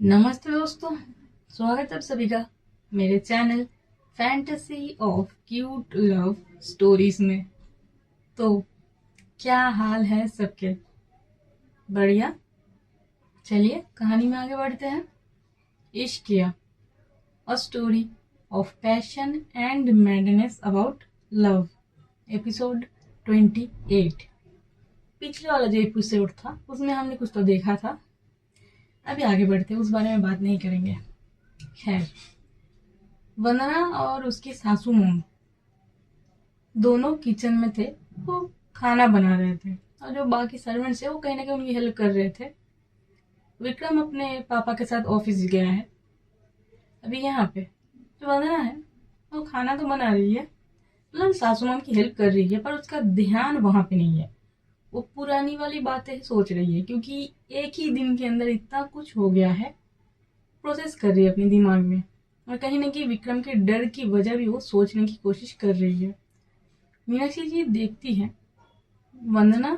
नमस्ते दोस्तों, स्वागत है आप सभी का मेरे channel fantasy of cute love stories में। तो क्या हाल है सबके? बढ़िया। चलिए कहानी में आगे बढ़ते हैं। इश्क किया, a story of passion and madness about love, episode 28। पिछले वाला जो एपिसोड था उसमें हमने कुछ तो देखा था। अभी आगे बढ़ते हैं, उस बारे में बात नहीं करेंगे। खैर, वंदना और उसकी सासू मोम दोनों किचन में थे। वो खाना बना रहे थे और जो बाकी सर्वेंट्स है वो कहीं ना कहीं उनकी हेल्प कर रहे थे। विक्रम अपने पापा के साथ ऑफिस गया है। अभी यहाँ पे जो वंदना है वो खाना तो बना रही है, मतलब सासू माम की हेल्प कर रही है, पर उसका ध्यान वहां पे नहीं है। वो पुरानी वाली बातें सोच रही है, क्योंकि एक ही दिन के अंदर इतना कुछ हो गया है। प्रोसेस कर रही है अपने दिमाग में, और कहीं ना कहीं विक्रम के डर की वजह भी वो सोचने की कोशिश कर रही है। मीनाक्षी जी देखती है वंदना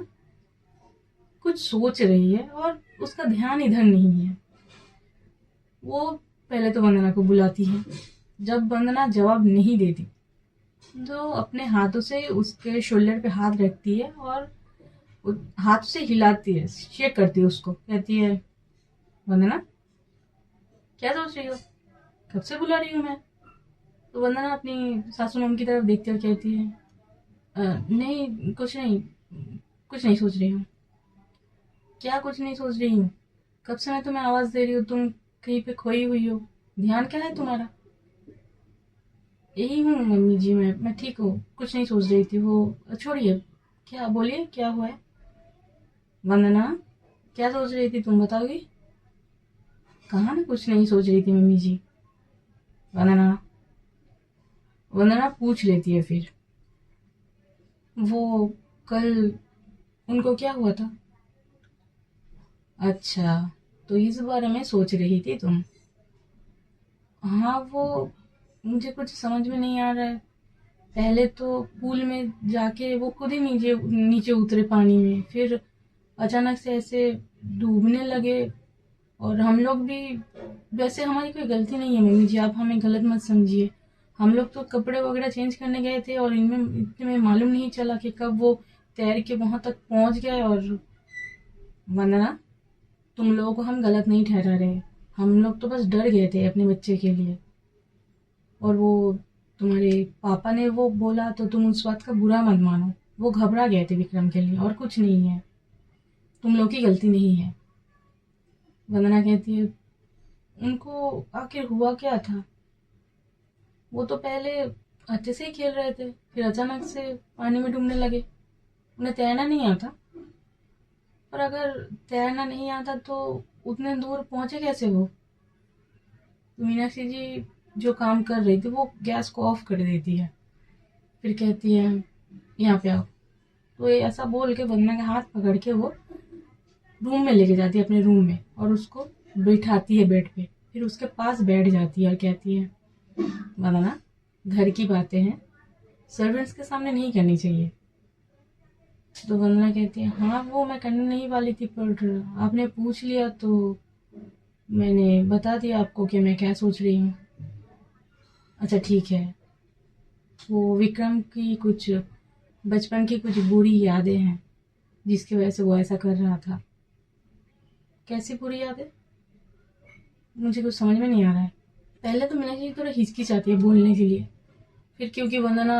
कुछ सोच रही है और उसका ध्यान इधर नहीं है। वो पहले तो वंदना को बुलाती है। जब वंदना जवाब नहीं देती तो अपने हाथों से उसके शोल्डर पे हाथ रखती है और हाथ से हिलाती है, शेक करती है उसको। कहती है, वंदना क्या सोच रही हो? कब से बुला रही हूँ मैं? तो वंदना अपनी सासू मॉम की तरफ देखती है और कहती है, नहीं कुछ नहीं, कुछ नहीं सोच रही हूँ। क्या कुछ नहीं सोच रही हूँ? कब से मैं तुम्हें आवाज दे रही हूँ, तुम कहीं पे खोई हुई हो। ध्यान क्या है तुम्हारा? यही हूँ मम्मी जी, मैं ठीक हूँ, कुछ नहीं सोच रही थी। वो छोड़िए, क्या बोलिए, क्या हुआ है? वंदना क्या सोच रही थी, तुम बताओगी? कहा ना कुछ नहीं सोच रही थी मम्मी जी। वंदना वंदना पूछ लेती है फिर, वो कल उनको क्या हुआ था? अच्छा, तो इस बारे में सोच रही थी तुम? हाँ, वो मुझे कुछ समझ में नहीं आ रहा है। पहले तो पूल में जाके वो खुद ही नीचे नीचे उतरे पानी में, फिर अचानक से ऐसे डूबने लगे। और हम लोग भी, वैसे हमारी कोई गलती नहीं है मम्मी जी, आप हमें गलत मत समझिए। हम लोग तो कपड़े वगैरह चेंज करने गए थे और इनमें इतने में मालूम नहीं चला कि कब वो तैर के वहां तक पहुंच गए। और वंदना, तुम लोगों को हम गलत नहीं ठहरा रहे। हम लोग तो बस डर गए थे अपने बच्चे के लिए। और वो तुम्हारे पापा ने वो बोला तो तुम उस बात का बुरा मत मानो। वो घबरा गए थे विक्रम के लिए, और कुछ नहीं है। तुम लोग की गलती नहीं है। वंदना कहती है, उनको आखिर हुआ क्या था? वो तो पहले अच्छे से ही खेल रहे थे, फिर अचानक से पानी में डूबने लगे। उन्हें तैरना नहीं आता। पर अगर तैरना नहीं आता तो उतने दूर पहुंचे कैसे वो? तो मीनाक्षी जी जो काम कर रही थी वो गैस को ऑफ कर देती है। फिर कहती है, यहाँ पे आओ। तो ये ऐसा बोल के वंदना का हाथ पकड़ के वो रूम में लेके जाती है, अपने रूम में, और उसको बिठाती है बेड पे। फिर उसके पास बैठ जाती है और कहती है, वंदना, घर की बातें हैं, सर्वेंट्स के सामने नहीं करनी चाहिए। तो वंदना कहती है, हाँ वो मैं करने नहीं वाली थी, पर आपने पूछ लिया तो मैंने बता दिया आपको कि मैं क्या सोच रही हूँ। अच्छा ठीक है। वो विक्रम की कुछ बचपन की कुछ बुरी यादें हैं जिसकी वजह से वो ऐसा कर रहा था। कैसी बुरी यादें? मुझे कुछ समझ में नहीं आ रहा है। पहले तो मीनाक्षी थोड़ा हिचकिचाती है बोलने के लिए। फिर क्योंकि वंदना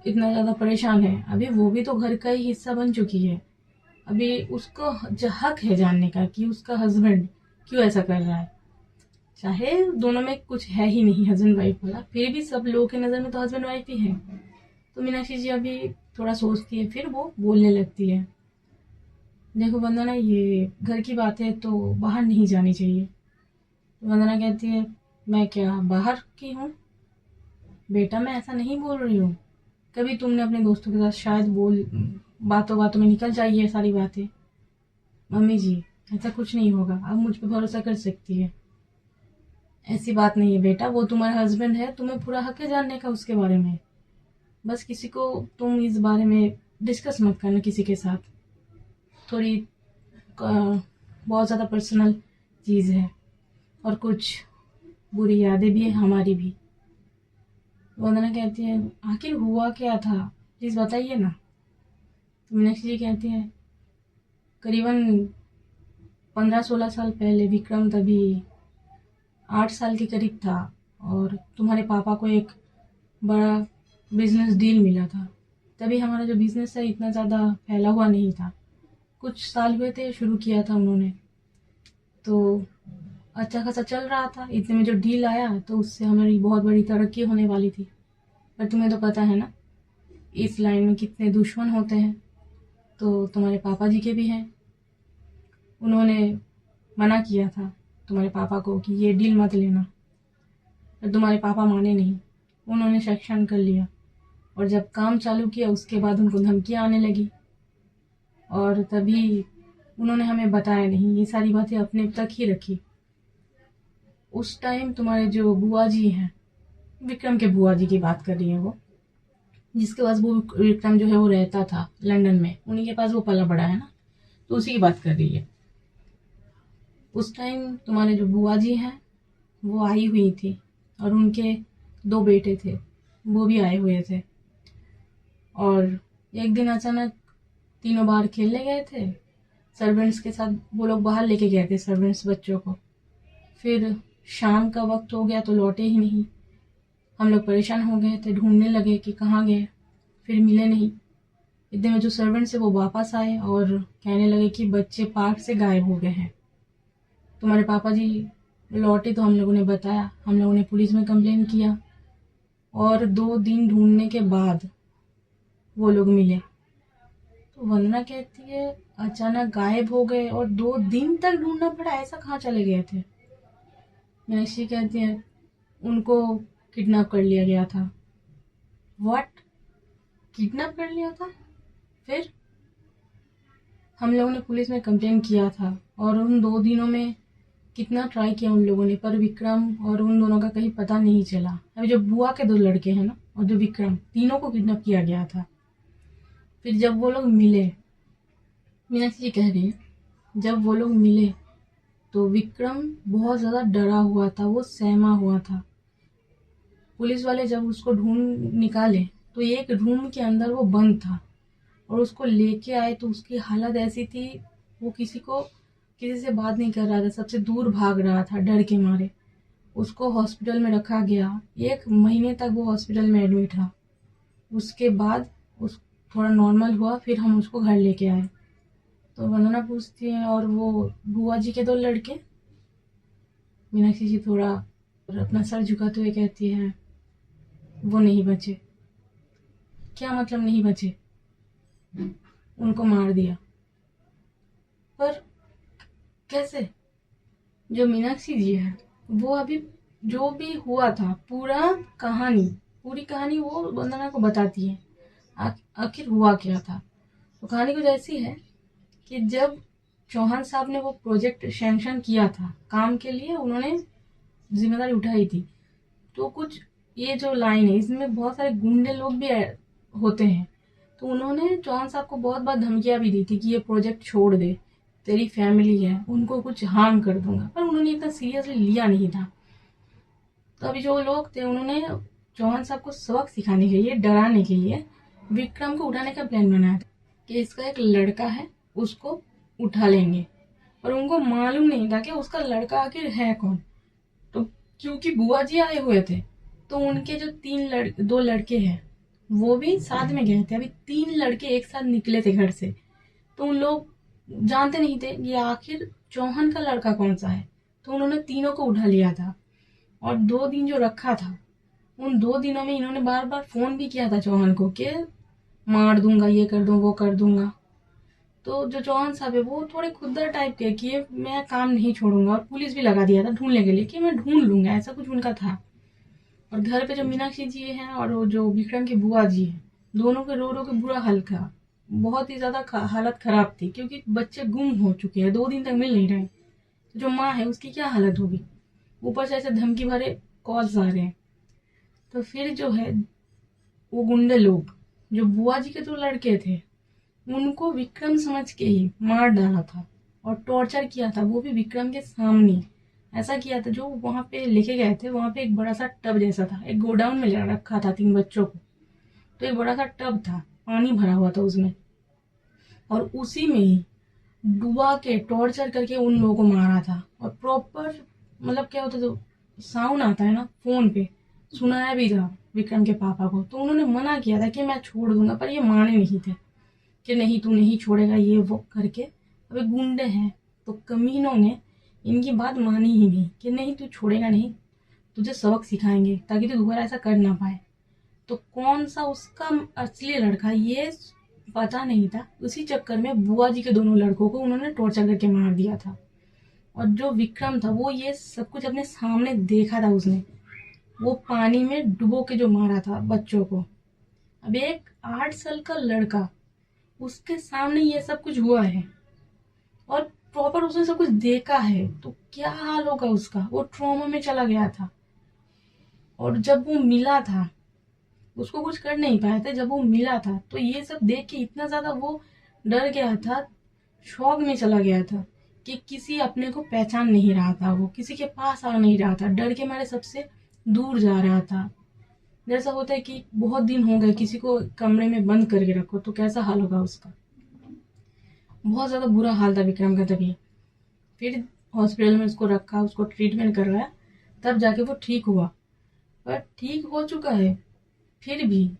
इतना ज्यादा परेशान है, अभी वो भी तो घर का ही हिस्सा बन चुकी है। अभी उसको हक है जानने का कि उसका हस्बैंड क्यों ऐसा कर रहा है। चाहे दोनों में कुछ है ही नहीं हस्बैंड वाइफ वाला, फिर भी सब लोगों की नजर में तो हस्बैंड वाइफ ही है। तो मीनाक्षी जी अभी थोड़ा सोचती है, फिर वो बोलने लगती है, देखो वंदना, ये घर की बात है तो बाहर नहीं जानी चाहिए। तो वंदना कहती है, मैं क्या बाहर की हूँ? बेटा मैं ऐसा नहीं बोल रही हूँ। कभी तुमने अपने दोस्तों के साथ शायद बोल बातों बातों में निकल जाइए ये सारी बातें। मम्मी जी, ऐसा कुछ नहीं होगा, आप मुझ पर भरोसा कर सकती है। ऐसी बात नहीं है बेटा, वो तुम्हारा हस्बैंड है, तुम्हें पूरा हक है जानने का उसके बारे में। बस किसी को तुम इस बारे में डिस्कस मत करना किसी के साथ। थोड़ी बहुत ज़्यादा पर्सनल चीज़ है। और कुछ बुरी यादें भी हैं हमारी भी। वंदना कहती है आखिर हुआ क्या था, प्लीज बताइए ना। तो मीनाक्षी जी कहती है करीबन 15-16 साल पहले विक्रम तभी 8 साल के करीब था और तुम्हारे पापा को एक बड़ा बिजनेस डील मिला था। तभी हमारा जो बिजनेस है इतना ज़्यादा फैला हुआ नहीं था, कुछ साल हुए थे शुरू किया था उन्होंने, तो अच्छा खासा चल रहा था। इतने में जो डील आया तो उससे हमारी बहुत बड़ी तरक्की होने वाली थी। पर तुम्हें तो पता है ना इस लाइन में कितने दुश्मन होते हैं, तो तुम्हारे पापा जी के भी हैं। उन्होंने मना किया था तुम्हारे पापा को कि ये डील मत लेना, पर तुम्हारे पापा माने नहीं, उन्होंने सेक्शन कर लिया। और जब काम चालू किया उसके बाद उनको धमकियाँ आने लगी और तभी उन्होंने हमें बताया नहीं, ये सारी बातें अपने तक ही रखी। उस टाइम तुम्हारे जो बुआ जी हैं, विक्रम के बुआ जी की बात कर रही है वो, जिसके पास वो विक्रम जो है वो रहता था लंदन में, उन्हीं के पास वो पला बड़ा है ना, तो उसी की बात कर रही है। उस टाइम तुम्हारे जो बुआ जी हैं वो आई हुई थी और उनके 2 बेटे थे, वो भी आए हुए थे। और एक दिन अचानक तीनों बाहर खेलने गए थे सर्वेंट्स के साथ, वो लोग बाहर लेके गए थे सर्वेंट्स बच्चों को। फिर शाम का वक्त हो गया तो लौटे ही नहीं। हम लोग परेशान हो गए थे, ढूंढने लगे कि कहाँ गए, फिर मिले नहीं। इतने में जो सर्वेंट्स है वो वापस आए और कहने लगे कि बच्चे पार्क से गायब हो गए हैं। तुम्हारे पापा जी लौटे तो हम लोगों ने बताया, हम लोगों ने पुलिस में कंप्लेन किया और 2 दिन ढूंढने के बाद वो लोग मिले। तो वंदना कहती है अचानक गायब हो गए और 2 दिन तक ढूंढना पड़ा, ऐसा कहाँ चले गए थे। मीनाक्षी कहती है उनको किडनैप कर लिया गया था। व्हाट? किडनैप कर लिया था? फिर हम लोगों ने पुलिस में कंप्लेन किया था और उन 2 दिनों में कितना ट्राई किया उन लोगों ने, पर विक्रम और उन दोनों का कहीं पता नहीं चला। अभी जो बुआ के 2 लड़के हैं ना और जो विक्रम, तीनों को किडनैप किया गया था। फिर जब वो लोग मिले, मीनाक्षी जी कह रही है जब वो लोग मिले तो विक्रम बहुत ज़्यादा डरा हुआ था, वो सहमा हुआ था। पुलिस वाले जब उसको ढूंढ निकाले तो एक रूम के अंदर वो बंद था और उसको लेके आए तो उसकी हालत ऐसी थी, वो किसी से बात नहीं कर रहा था, सबसे दूर भाग रहा था डर के मारे। उसको हॉस्पिटल में रखा गया, 1 महीने तक वो हॉस्पिटल में एडमिट रहा। उसके बाद उस थोड़ा नॉर्मल हुआ, फिर हम उसको घर लेके आए। तो वंदना पूछती है और वो बुआ जी के 2 लड़के। मीनाक्षी जी थोड़ा अपना सर झुकाते हुए कहती है वो नहीं बचे। क्या मतलब नहीं बचे? उनको मार दिया। पर कैसे? जो मीनाक्षी जी है वो अभी जो भी हुआ था पूरी कहानी वो वंदना को बताती है। आखिर हुआ क्या था? तो कहानी कुछ ऐसी है कि जब चौहान साहब ने वो प्रोजेक्ट सैंक्शन किया था काम के लिए, उन्होंने जिम्मेदारी उठाई थी, तो कुछ ये जो लाइन है इसमें बहुत सारे गुंडे लोग भी होते हैं। तो उन्होंने चौहान साहब को बहुत बार धमकियां भी दी थी कि ये प्रोजेक्ट छोड़ दे, तेरी फैमिली है, उनको कुछ हार्म कर दूंगा, पर उन्होंने इतना सीरियसली लिया नहीं था। तो अभी जो लोग थे उन्होंने चौहान साहब को सबक सिखाने के लिए, डराने के लिए विक्रम को उठाने का प्लान बनाया था कि इसका एक लड़का है, उसको उठा लेंगे। और उनको मालूम नहीं था कि उसका लड़का आखिर है कौन। तो क्योंकि बुआ जी आए हुए थे तो उनके जो 2 लड़के हैं वो भी साथ में गए थे। अभी 3 लड़के एक साथ निकले थे घर से, तो उन लोग जानते नहीं थे ये आखिर चौहान का लड़का कौन सा है। तो उन्होंने तीनों को उठा लिया था और 2 दिन जो रखा था, उन 2 दिनों में इन्होंने बार बार फोन भी किया था चौहान को कि मार दूंगा, ये कर दूंगा, वो कर दूंगा। तो जो चौहान साहब है वो थोड़े खुद्दर टाइप के कि मैं काम नहीं छोड़ूंगा, और पुलिस भी लगा दिया था ढूंढने के लिए कि मैं ढूंढ लूंगा, ऐसा कुछ उनका था। और घर पे जो मीनाक्षी जी हैं और वो जो विक्रम की बुआ जी हैं, दोनों के रो रो के बुरा हाल था, बहुत ही ज्यादा हालत खराब थी क्योंकि बच्चे गुम हो चुके हैं, 2 दिन तक मिल नहीं रहे। तो जो माँ है उसकी क्या हालत होगी, ऊपर से ऐसे धमकी भरे कॉल्स आ रहे हैं। तो फिर जो है वो गुंडे लोग, जो बुआ जी के 2 लड़के थे, उनको विक्रम समझ के ही मार डाला था और टॉर्चर किया था, वो भी विक्रम के सामने। ऐसा किया था, जो वहां पे लेके गए थे वहां पे एक बड़ा सा टब जैसा था, एक गोडाउन में ले रखा था 3 बच्चों को। तो एक बड़ा सा टब था, पानी भरा हुआ था उसमें, और उसी में ही डुबा के टॉर्चर करके उन लोगों को मारा था। और प्रॉपर मतलब क्या होता, तो साउंड आता है ना फोन पे, सुनाया भी था विक्रम के पापा को। तो उन्होंने मना किया था कि मैं छोड़ दूंगा, पर ये माने नहीं थे कि नहीं तू नहीं छोड़ेगा ये वो करके। अब ये गुंडे हैं, तो कमीनों ने इनकी बात मानी ही नहीं कि नहीं तू छोड़ेगा नहीं, तुझे सबक सिखाएंगे ताकि तू दोबारा ऐसा कर ना पाए। तो कौन सा उसका असली लड़का ये पता नहीं था, उसी चक्कर में बुआ जी के दोनों लड़कों को उन्होंने टॉर्चर करके मार दिया था। और जो विक्रम था वो ये सब कुछ अपने सामने देखा था उसने, वो पानी में डुबो के जो मारा था बच्चों को। अब एक 8 साल का लड़का, उसके सामने ये सब कुछ हुआ है और प्रॉपर उसने सब कुछ देखा है, तो क्या हाल होगा उसका। वो ट्रॉमा में चला गया था। और जब वो मिला था, उसको कुछ कर नहीं पाया था, जब वो मिला था तो ये सब देख के इतना ज्यादा वो डर गया था, शॉक में चला गया था कि किसी अपने को पहचान नहीं रहा था, वो किसी के पास आ नहीं रहा था, डर के मारे सबसे दूर जा रहा था। जैसा होता है कि बहुत दिन हो गए किसी को कमरे में बंद करके रखो, तो कैसा हाल होगा उसका। बहुत ज्यादा बुरा हाल था विक्रम का तभी। फिर हॉस्पिटल में उसको रखा, उसको ट्रीटमेंट करवाया, तब जाके वो ठीक हुआ। पर ठीक हो चुका है, फिर भी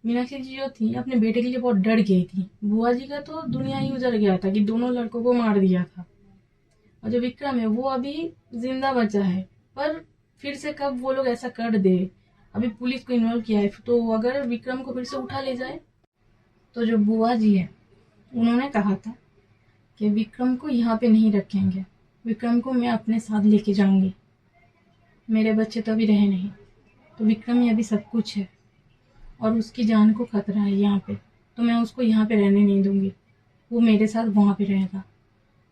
मीनाक्षी जी जो थी अपने बेटे के लिए बहुत डर गई थी। बुआ जी का तो दुनिया ही उजड़ गया था कि दोनों लड़कों को मार दिया था। और जो विक्रम है वो अभी जिंदा बचा है, पर फिर से कब वो लोग ऐसा कर दे। अभी पुलिस को इन्वॉल्व किया है, तो अगर विक्रम को फिर से उठा ले जाए। तो जो बुआ जी है उन्होंने कहा था कि विक्रम को यहाँ पे नहीं रखेंगे, विक्रम को मैं अपने साथ लेके जाऊंगी, मेरे बच्चे तो अभी रहे नहीं, तो विक्रम ही अभी सब कुछ है और उसकी जान को खतरा है यहाँ पे, तो मैं उसको यहाँ पे रहने नहीं दूंगी, वो मेरे साथ वहाँ पे रहेगा।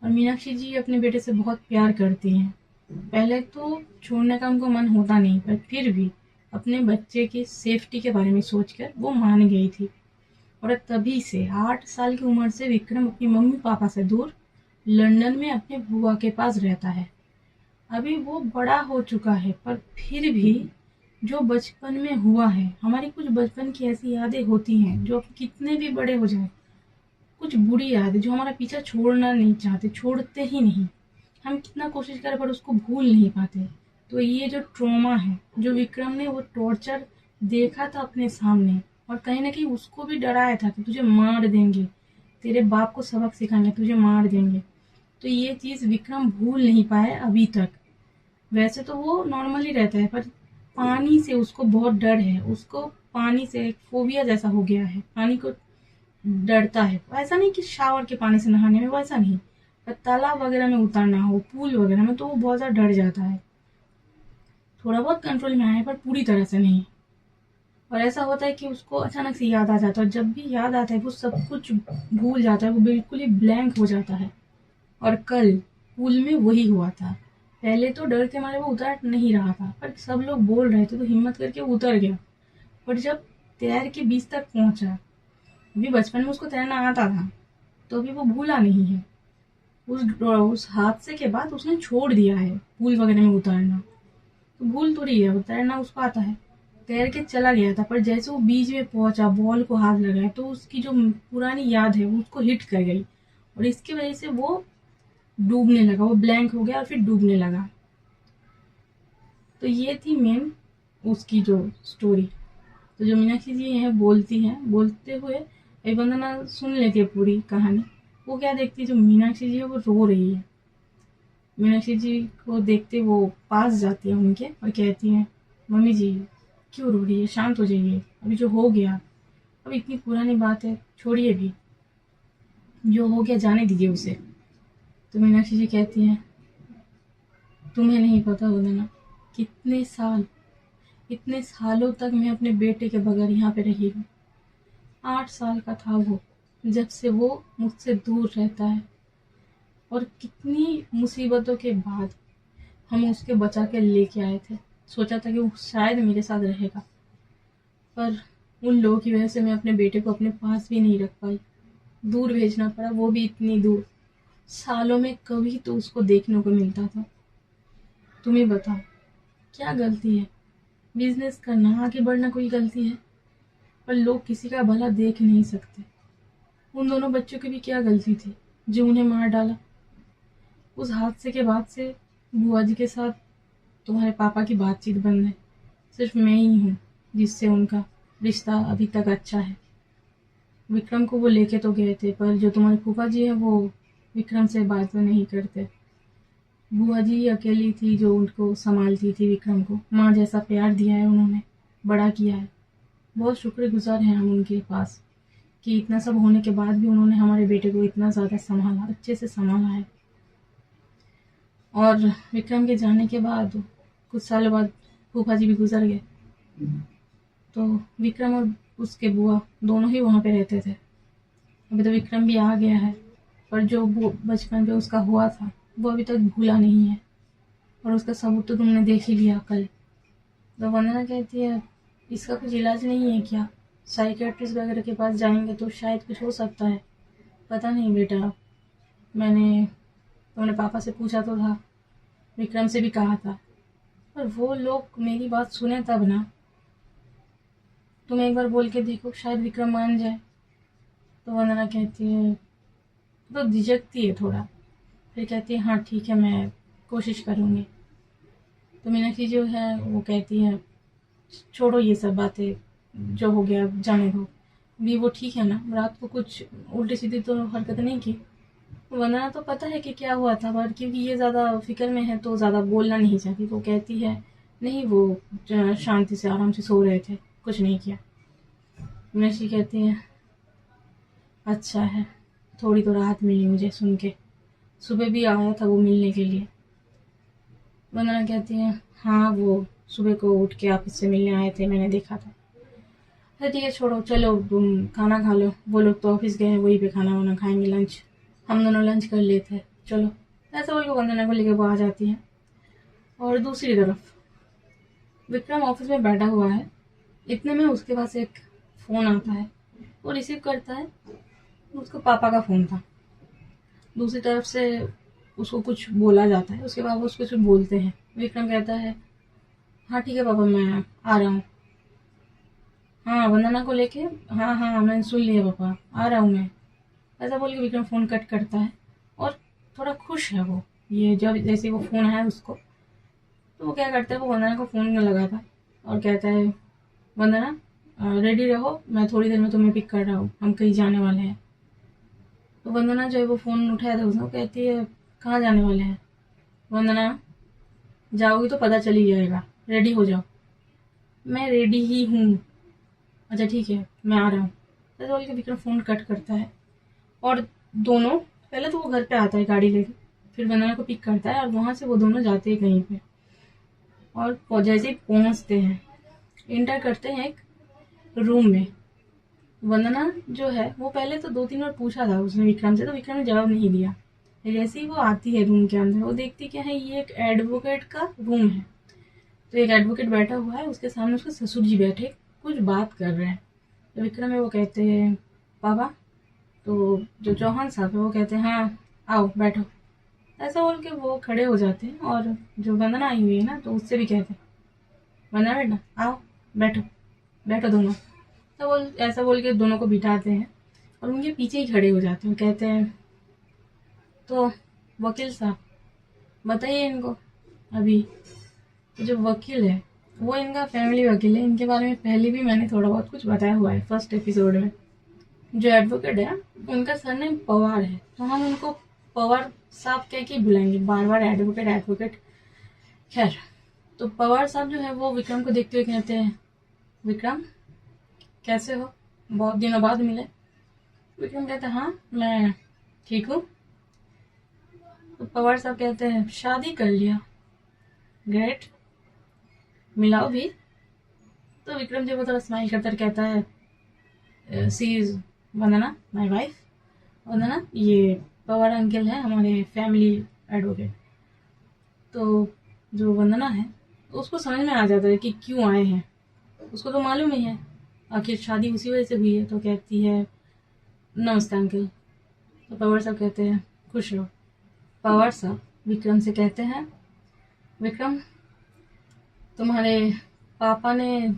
और मीनाक्षी जी अपने बेटे से बहुत प्यार करती हैं। पहले तो छोड़ने का उनको मन होता नहीं, पर फिर भी अपने बच्चे की सेफ्टी के बारे में सोचकर वो मान गई थी। और तभी से 8 साल की उम्र से विक्रम अपनी मम्मी पापा से दूर लंदन में अपने बुआ के पास रहता है। अभी वो बड़ा हो चुका है, पर फिर भी जो बचपन में हुआ है, हमारी कुछ बचपन की ऐसी यादें होती हैं जो कितने भी बड़े हो जाए, कुछ बुरी यादें जो हमारा पीछा छोड़ना नहीं चाहते, छोड़ते ही नहीं। हम कितना कोशिश करें पर उसको भूल नहीं पाते। तो ये जो ट्रॉमा है, जो विक्रम ने वो टॉर्चर देखा था अपने सामने, और कहीं ना कहीं उसको भी डराया था कि तुझे मार देंगे, तेरे बाप को सबक सिखाएंगे, तुझे मार देंगे। तो ये चीज विक्रम भूल नहीं पाया अभी तक। वैसे तो वो नॉर्मली रहता है, पर पानी से उसको बहुत डर है, उसको पानी से एक फोबिया जैसा हो गया है, पानी को डरता है। ऐसा नहीं कि शावर के पानी से नहाने में, वैसा नहीं, पर तालाब वगैरह में उतरना हो, पूल वगैरह में, तो वो बहुत ज्यादा डर जाता है। थोड़ा बहुत कंट्रोल में आया पर पूरी तरह से नहीं। और ऐसा होता है कि उसको अचानक से याद आ जाता है, और जब भी याद आता है वो सब कुछ भूल जाता है, वो बिल्कुल ही ब्लैंक हो जाता है। और कल पूल में वही हुआ था। पहले तो डर के मारे वो उतर नहीं रहा था, पर सब लोग बोल रहे थे तो हिम्मत करके वो उतर गया। पर जब तैर के बीच तक पहुंचा, अभी बचपन में उसको तैरना आता था, तो अभी वो भूला नहीं है। उस हादसे के बाद उसने छोड़ दिया है पूल वगैरह में उतरना। तो भूल तो रही है, वो तैरना उसको आता है। तैर के चला गया था, पर जैसे वो बीच में पहुंचा, बॉल को हाथ लगाया, तो उसकी जो पुरानी याद है वो उसको हिट कर गई, और इसकी वजह से वो डूबने लगा, वो ब्लैंक हो गया और फिर डूबने लगा। तो ये थी मेन उसकी जो स्टोरी। तो जो मीनाक्षी जी है बोलती हैं, बोलते हुए एक वंदना सुन लेती है पूरी कहानी। वो क्या देखती है, जो मीनाक्षी जी है वो रो रही है। मीनाक्षी जी को देखते वो पास जाती है उनके और कहती है, मम्मी जी क्यों रो रही है, शांत हो जाइए, अभी जो हो गया, अब इतनी पुरानी बात है, छोड़िए भी, जो हो गया जाने दीजिए उसे। तो मीनाक्षी जी कहती हैं, तुम्हें नहीं पता वंदना, कितने साल, इतने सालों तक मैं अपने बेटे के बगैर यहाँ पे रही हूँ। 8 साल का था वो जब से वो मुझसे दूर रहता है, और कितनी मुसीबतों के बाद हम उसके बचा के लेके आए थे। सोचा था कि वो शायद मेरे साथ रहेगा, पर उन लोगों की वजह से मैं अपने बेटे को अपने पास भी नहीं रख पाई, दूर भेजना पड़ा, वो भी इतनी दूर। सालों में कभी तो उसको देखने को मिलता था, तुम ही बताओ, क्या गलती है? बिजनेस करना, आगे बढ़ना कोई गलती है? पर लोग किसी का भला देख नहीं सकते। उन दोनों बच्चों की भी क्या गलती थी जो उन्हें मार डाला? उस हादसे के बाद से बुआ जी के साथ तुम्हारे पापा की बातचीत बंद है। सिर्फ मैं ही हूँ जिससे उनका रिश्ता अभी तक अच्छा है। विक्रम को वो लेके तो गए थे, पर जो तुम्हारे फूफा जी है वो विक्रम से बात नहीं करते। बुआ जी अकेली थी जो उनको संभालती थी। विक्रम को माँ जैसा प्यार दिया है उन्होंने, बड़ा किया है। बहुत शुक्रगुजार हैं हम उनके पास कि इतना सब होने के बाद भी उन्होंने हमारे बेटे को इतना ज़्यादा संभाला, अच्छे से संभाला है। और विक्रम के जाने के बाद कुछ सालों बाद फूफा जी भी गुजर गए, तो विक्रम और उसके बुआ दोनों ही वहाँ पे रहते थे। अभी तो विक्रम भी आ गया है, पर जो बचपन पे उसका हुआ था वो अभी तक भूला नहीं है। और उसका सबूत तो तुमने देख ही लिया कल। तो वंदना कहती है, इसका कुछ इलाज नहीं है क्या? साइकेट्रिस्ट वगैरह के पास जाएंगे तो शायद कुछ हो सकता है। पता नहीं बेटा, मैंने तुमने पापा से पूछा तो था, विक्रम से भी कहा था, पर वो लोग मेरी बात सुने तब ना। तुम एक बार बोल के देखो, शायद विक्रम मान जाए। तो वंदना कहती है, तो झिझकती है थोड़ा, फिर कहती है हाँ ठीक है, मैं कोशिश करूँगी। तो मीनाक्षी जो है वो कहती है, छोड़ो ये सब बातें, जो हो गया जाने दो। भी वो ठीक है ना? रात को कुछ उल्टी सीधी तो हरकत नहीं की? वंदना तो पता है कि क्या हुआ था, पर क्योंकि ये ज़्यादा फिक्र में है तो ज़्यादा बोलना नहीं चाहती। तो कहती है नहीं, वो शांति से आराम से सो रहे थे, कुछ नहीं किया। मीनाक्षी कहती है अच्छा है, थोड़ी तो राहत मिली मुझे सुन के। सुबह भी आया था वो मिलने के लिए। वंदना कहती है हाँ, वो सुबह को उठ के ऑफिस से मिलने आए थे, मैंने देखा था। अरे ठीक है छोड़ो, चलो तुम खाना खा लो। वो लोग तो ऑफिस गए हैं, वहीं पे खाना वाना खाएंगे, लंच। हम दोनों लंच कर लेते हैं, चलो। ऐसा बोल के वंदना को लेके वो आ जाती है। और दूसरी तरफ विक्रम ऑफिस में बैठा हुआ है। इतने में उसके पास एक फ़ोन आता है, वो रिसीव करता है। उसको पापा का फ़ोन था। दूसरी तरफ से उसको कुछ बोला जाता है, उसके पापा उसको कुछ बोलते हैं। विक्रम कहता है हाँ ठीक है पापा, मैं आ रहा हूँ। हाँ, वंदना को लेके, हाँ हाँ मैंने सुन लिया पापा, आ रहा हूँ मैं। ऐसा बोल के विक्रम फ़ोन कट करता है। और थोड़ा खुश है वो, ये जब जैसे वो फ़ोन आया उसको, तो वो क्या करता है, वो वंदना को फ़ोन में लगाता है और कहता है वंदना रेडी रहो, मैं थोड़ी देर में तुम्हें पिक कर रहा हूँ, हम कहीं जाने वाले हैं। तो वंदना जो है वो फ़ोन उठाया था उसने, कहती है कहाँ जाने वाले हैं? वंदना जाओगी तो पता चल ही जाएगा, रेडी हो जाओ। मैं रेडी ही हूँ। अच्छा ठीक है, मैं आ रहा हूँ। ऐसा बोल के विक्रम फ़ोन कट करता है। और दोनों, पहले तो वो घर पे आता है गाड़ी लेके, फिर वंदना को पिक करता है और वहाँ से वो दोनों जाते हैं कहीं पे। और जैसे ही पहुँचते हैं, इंटर करते हैं एक रूम में। वंदना जो है वो पहले तो 2-3 बार पूछा था उसने विक्रम से, तो विक्रम ने जवाब नहीं दिया। जैसे ही वो आती है रूम के अंदर, वो देखती क्या है, ये एक एडवोकेट का रूम है। तो एक एडवोकेट बैठा हुआ है, उसके सामने उसके ससुर जी बैठे कुछ बात कर रहे हैं। तो विक्रम है वो कहते हैं पापा। तो जो चौहान साहब है वो कहते हैं हाँ आओ बैठो। ऐसा बोल के वो खड़े हो जाते हैं। और जो वंदना आई हुई है ना, तो उससे भी कहते हैं वंदना बेटा आओ बैठो, बैठो दोनों। तो वो ऐसा बोल के दोनों को बिठाते हैं और उनके पीछे ही खड़े हो जाते हैं। कहते हैं तो वकील साहब बताइए इनको। अभी तो जो वकील है वो इनका फैमिली वकील है, इनके बारे में पहले भी मैंने थोड़ा बहुत कुछ बताया हुआ है फर्स्ट एपिसोड में। जो एडवोकेट है उनका सरनेम पवार है, तो हम उनको पवार साहब कह के बुलाएंगे, बार बार एडवोकेट एडवोकेट। खैर, तो पवार साहब जो है वो विक्रम को देखते हुए कहते हैं विक्रम कैसे हो, बहुत दिनों बाद मिले। विक्रम कहते हैं हाँ मैं ठीक हूँ। तो पवार साहब कहते हैं शादी कर लिया, ग्रेट, मिलाओ भी। तो विक्रम जो वो थोड़ा स्माइल करता कहता है सी इज वंदना माय वाइफ। वंदना ये पवार अंकल है हमारे फैमिली एडवोकेट। तो जो वंदना है उसको समझ में आ जाता है कि क्यों आए हैं, उसको तो मालूम ही है, आखिर शादी उसी वजह से हुई है। तो कहती है नमस्ते अंकल। तो पवार साहब कहते हैं खुश रहो। पवार साहब विक्रम से कहते हैं विक्रम, तुम्हारे पापा ने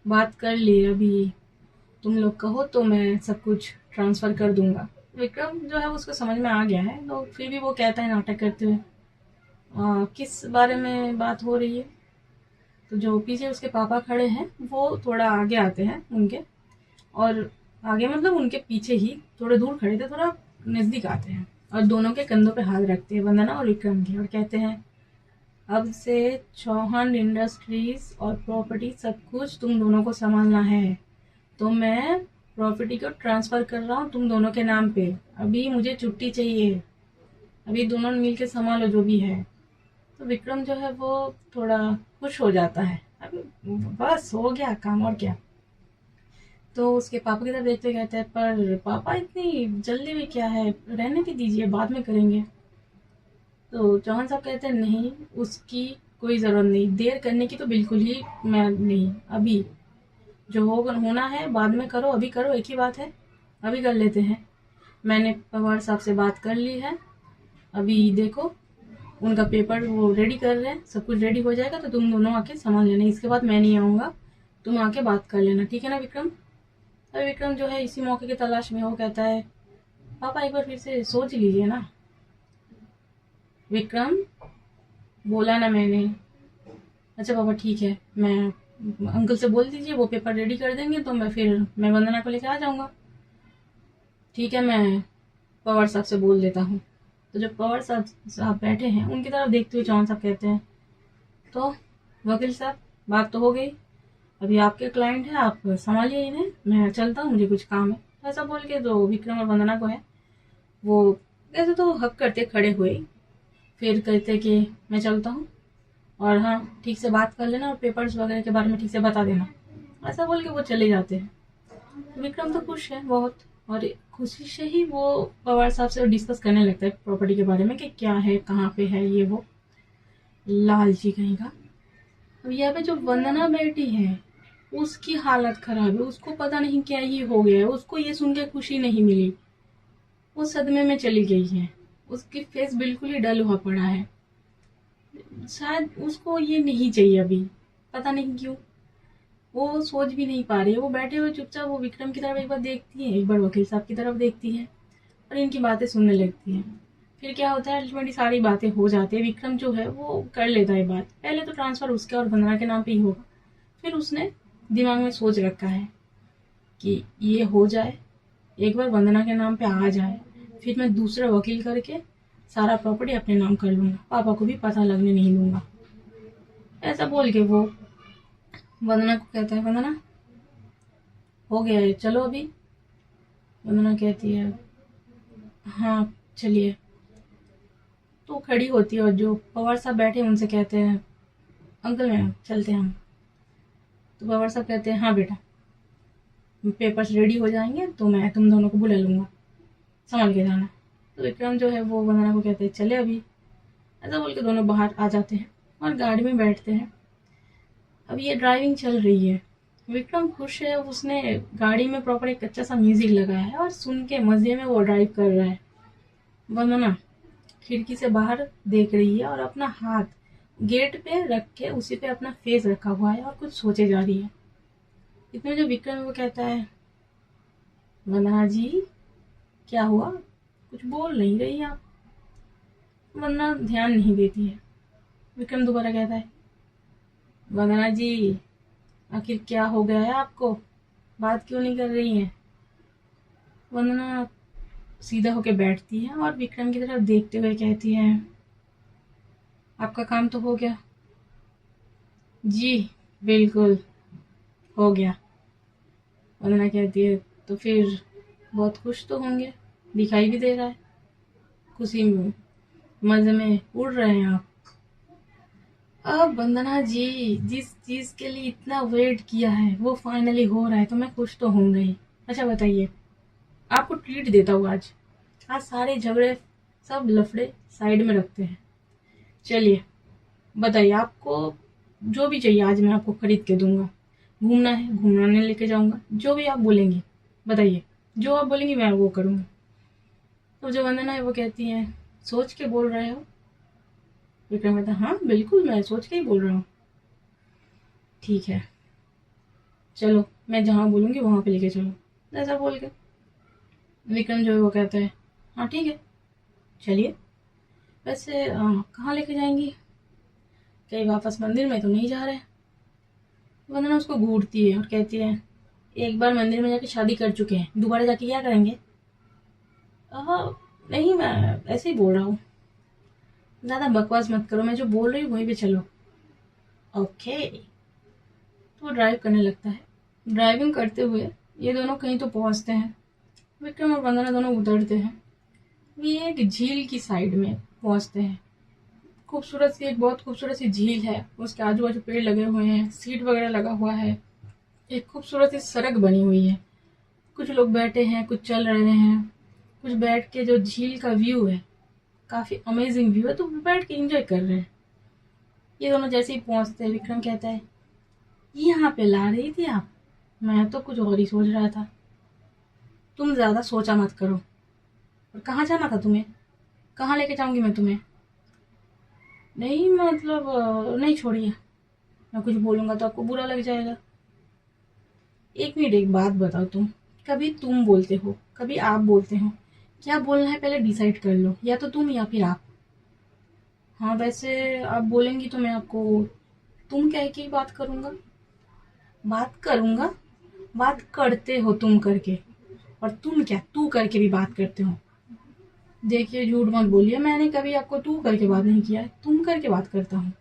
बात कर ली, अभी तुम लोग कहो तो मैं सब कुछ ट्रांसफ़र कर दूंगा। विक्रम जो है उसको समझ में आ गया है, तो फिर भी वो कहता है नाटक करते हुए, किस बारे में बात हो रही है?" तो जो पीछे उसके पापा खड़े हैं वो थोड़ा आगे आते हैं उनके, और आगे मतलब उनके पीछे ही थोड़े दूर खड़े थे, थोड़ा नज़दीक आते हैं और दोनों के कंधों पे हाथ रखते हैं, वंदना और विक्रम के, और कहते हैं, "अब से चौहान इंडस्ट्रीज और प्रॉपर्टी सब कुछ तुम दोनों को संभालना है। तो मैं प्रॉपर्टी को ट्रांसफ़र कर रहा हूँ तुम दोनों के नाम पे। अभी मुझे छुट्टी चाहिए, अभी दोनों मिल के संभालो जो भी है।" तो विक्रम जो है वो थोड़ा खुश हो जाता है, अब बस हो गया काम और क्या। तो उसके पापा की तरफ देखते कहते हैं, "पर पापा इतनी जल्दी में क्या है, रहने भी दीजिए, बाद में करेंगे।" तो चौहान साहब कहते हैं, "नहीं, उसकी कोई ज़रूरत नहीं, देर करने की तो बिल्कुल ही मैं नहीं, अभी जो होगा होना है बाद में करो, अभी करो, एक ही बात है, अभी कर लेते हैं। मैंने पवार साहब से बात कर ली है, अभी देखो उनका पेपर वो रेडी कर रहे हैं, सब कुछ रेडी हो जाएगा तो तुम दोनों आके संभाल लेना, इसके बाद मैं नहीं आऊँगा, तुम आके बात कर लेना, ठीक है ना विक्रम?" अरे विक्रम जो है इसी मौके की तलाश में वो कहता है, "पापा एक बार फिर से सोच लीजिए ना।" विक्रम, "बोला ना मैंने।" "अच्छा पापा ठीक है, मैं अंकल से बोल दीजिए वो पेपर रेडी कर देंगे तो मैं वंदना को लेकर आ जाऊंगा।" "ठीक है, मैं पवार साहब से बोल देता हूँ।" तो जब पवार साहब बैठे हैं उनकी तरफ देखते हुए चौहान साहब कहते हैं, "तो वकील साहब, बात तो हो गई, अभी आपके क्लाइंट है, आप संभालिए इन्हें, मैं चलता हूँ, मुझे कुछ काम है।" ऐसा बोल के जो विक्रम और वंदना को है वो ऐसे तो हक करते खड़े हुए, फिर कहते कि मैं चलता हूँ, और हाँ ठीक से बात कर लेना और पेपर्स वगैरह के बारे में ठीक से बता देना। ऐसा बोल के वो चले जाते हैं। विक्रम तो खुश है बहुत, और खुशी से ही वो पवार साहब से डिस्कस करने लगता है प्रॉपर्टी के बारे में कि क्या है, कहाँ पे है, ये वो, लालची कहीं का। अब यहाँ पे जो वंदना बैठी है उसकी हालत खराब है, उसको पता नहीं क्या ही हो गया है, उसको ये सुन के खुशी नहीं मिली, वो सदमे में चली गई है, उसकी फेस बिल्कुल ही डल हुआ पड़ा है, शायद उसको ये नहीं चाहिए अभी, पता नहीं क्यों, वो सोच भी नहीं पा रही है, वो बैठे हुए चुपचाप वो विक्रम की तरफ एक बार देखती है, एक बार वकील साहब की तरफ देखती है, और इनकी बातें सुनने लगती है। फिर क्या होता है, अल्टीमेटली सारी बातें हो जाती है, विक्रम जो है वो कर लेता है बात, पहले तो ट्रांसफर उसके और वंदना के नाम पे ही होगा, फिर उसने दिमाग में सोच रखा है कि ये हो जाए, एक बार वंदना के नाम पे आ जाए, फिर मैं दूसरा वकील करके सारा प्रॉपर्टी अपने नाम कर लूंगा, पापा को भी पता लगने नहीं दूंगा। ऐसा बोल के वो वंदना को कहता है, "वंदना, हो गया है, चलो अभी।" वंदना कहती है, "हाँ चलिए।" तो खड़ी होती है, और जो पवार साहब बैठे हैं उनसे कहते हैं, "अंकल मैम चलते हैं हम।" तो पवार साहब कहते हैं, "हाँ बेटा, पेपर्स रेडी हो जाएंगे तो मैं तुम दोनों को बुला लूंगा, संभाल के जाना।" तो विक्रम जो है वो वंदना को कहते हैं, "चले अभी।" ऐसा बोल के दोनों बाहर आ जाते हैं और गाड़ी में बैठते हैं। अब ये ड्राइविंग चल रही है, विक्रम खुश है, उसने गाड़ी में प्रॉपर एक अच्छा सा म्यूजिक लगाया है और सुन के मजे में वो ड्राइव कर रहा है। वंदना खिड़की से बाहर देख रही है और अपना हाथ गेट पे रख के उसी पे अपना फेस रखा हुआ है और कुछ सोचे जा रही है। इतने में जो विक्रम है वो कहता है, "वंदना जी, क्या हुआ, कुछ बोल नहीं रही आप?" वंदना ध्यान नहीं देती है। विक्रम दोबारा कहता है, "वंदना जी, आखिर क्या हो गया है आपको, बात क्यों नहीं कर रही हैं?" वंदना सीधा होके बैठती है और विक्रम की तरफ देखते हुए कहती है, "आपका काम तो हो गया?" "जी बिल्कुल, हो गया।" वंदना कहती है, "तो फिर बहुत खुश तो होंगे, दिखाई भी दे रहा है, खुशी में मजे में उड़ रहे हैं आप।" "अब वंदना जी, जिस चीज के लिए इतना वेट किया है वो फाइनली हो रहा है तो मैं खुश तो होंगे ही। अच्छा बताइए, आपको ट्रीट देता हूँ आज, आज सारे झगड़े सब लफड़े साइड में रखते हैं, चलिए बताइए, आपको जो भी चाहिए आज मैं आपको खरीद के दूंगा, घूमना है घूमने लेके जाऊंगा, जो भी आप बोलेंगी बताइए, जो आप बोलेंगी मैं वो करूंगी।" तो जो वंदना है वो कहती है, "सोच के बोल रहे हो?" विक्रम कहता हाँ बिल्कुल, मैं सोच के ही बोल रहा हूँ। ठीक है चलो, मैं जहाँ बोलूँगी वहाँ पे लेके चलो, ऐसा बोल के विक्रम जो है वो कहता है हाँ ठीक है चलिए। वैसे कहाँ लेके जाएंगी? कहीं वापस मंदिर में तो नहीं जा रहे? वंदना उसको घूरती है और कहती है एक बार मंदिर में जाके शादी कर चुके हैं, दोबारा जाके क्या करेंगे? नहीं, मैं ऐसे ही बोल रहा हूँ, ज़्यादा बकवास मत करो, मैं जो बोल रही हूँ वहीं पे चलो। ओके। तो वो ड्राइव करने लगता है। ड्राइविंग करते हुए ये दोनों कहीं तो पहुंचते हैं। विक्रम और वंदना दोनों उतरते हैं। ये एक झील की साइड में पहुंचते हैं। खूबसूरत सी, एक बहुत खूबसूरत सी झील है, उसके आजू बाजू पेड़ लगे हुए हैं, सीट वगैरह लगा हुआ है, एक खूबसूरत सी सड़क बनी हुई है। कुछ लोग बैठे हैं, कुछ चल रहे हैं, कुछ बैठ के जो झील का व्यू है, काफी अमेजिंग व्यू है, तो बैठ के एंजॉय कर रहे हैं। ये दोनों जैसे ही पहुंचते हैं विक्रम कहता है ये यहाँ पे ला रही थी आप? मैं तो कुछ और ही सोच रहा था। तुम ज्यादा सोचा मत करो। और कहाँ जाना था तुम्हें? कहाँ लेके जाऊंगी मैं तुम्हें? नहीं मतलब नहीं, छोड़िए, मैं कुछ बोलूंगा तो आपको बुरा लग जाएगा। एक मिनट, एक बात बताओ, कभी तुम बोलते हो, कभी आप बोलते हो, क्या बोलना है पहले डिसाइड कर लो, या तो तुम या फिर आप। हाँ वैसे आप बोलेंगी तो मैं आपको तुम कह के ही बात करूंगा। बात करूंगा? बात करते हो तुम करके, और तुम क्या तू करके भी बात करते हो। देखिए झूठ मत बोलिए, मैंने कभी आपको तू करके बात नहीं किया है, तुम करके बात करता हूँ।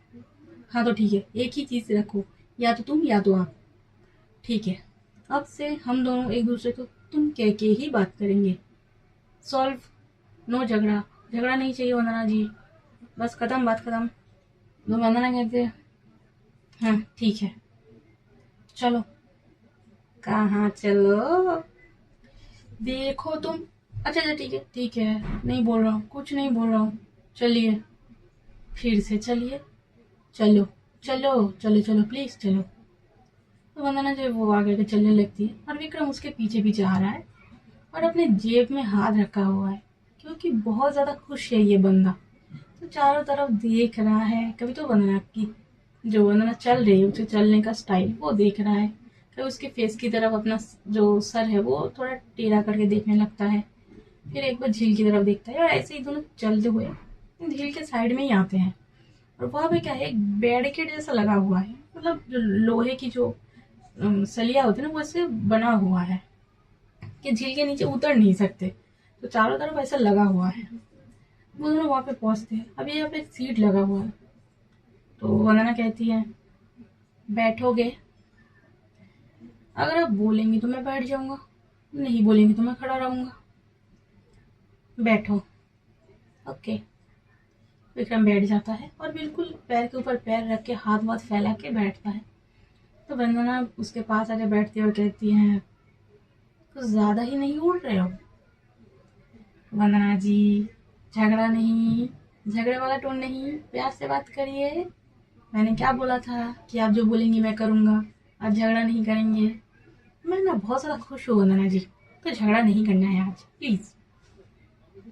हाँ तो ठीक है, एक ही चीज रखो, या तो तुम या तो आप। ठीक है, अब से हम दोनों एक दूसरे को तुम कह के ही बात करेंगे। सॉल्व। नो झगड़ा, झगड़ा नहीं चाहिए वंदना जी, बस खत्म, बात खत्म। तो वंदना कहते हैं हाँ ठीक है चलो। कहाँ चलो? देखो तुम। अच्छा अच्छा ठीक है, नहीं बोल रहा हूँ, कुछ नहीं बोल रहा हूँ, चलिए, फिर से चलिए, चलो चलो चलो चलो प्लीज चलो। तो वंदना जो है वो आगे के चलने लगती है और विक्रम उसके पीछे पीछे आ रहा है और अपने जेब में हाथ रखा हुआ है, क्योंकि बहुत ज्यादा खुश है ये बंदा। तो चारों तरफ देख रहा है, कभी तो वंदना की जो वंदना चल रही है उसके चलने का स्टाइल वो देख रहा है, कभी उसके फेस की तरफ अपना जो सर है वो थोड़ा टेढ़ा करके देखने लगता है, फिर एक बार झील की तरफ देखता है और ऐसे ही दोनों चलते हुए झील के साइड में ही आते हैं। और वहां पे क्या है, एक बैरिकेड जैसा लगा हुआ है, मतलब जो लोहे की जो सलिया होती है ना, वो ऐसे बना हुआ है कि झील के नीचे उतर नहीं सकते, तो चारों तरफ ऐसा लगा हुआ है। वो दोनों वहां पे पहुंचते हैं। अभी यहाँ पे एक सीट लगा हुआ है, तो वंदना कहती है बैठोगे? अगर आप बोलेंगी तो मैं बैठ जाऊंगा, नहीं बोलेंगी तो मैं खड़ा रहूंगा। बैठो। ओके। विक्रम बैठ जाता है और बिल्कुल पैर के ऊपर पैर रख के हाथ वाथ फैला के बैठता है। तो वंदना उसके पास आके बैठती है और कहती है कुछ ज्यादा ही नहीं उड़ रहे हो? वंदना जी, झगड़ा नहीं, झगड़े वाला टोन नहीं, प्यार से बात करिए। मैंने क्या बोला था कि आप जो बोलेंगी मैं करूंगा, आप झगड़ा नहीं करेंगे। मैं ना बहुत ज्यादा खुश हूँ वंदना जी, तो झगड़ा नहीं करना है आज, प्लीज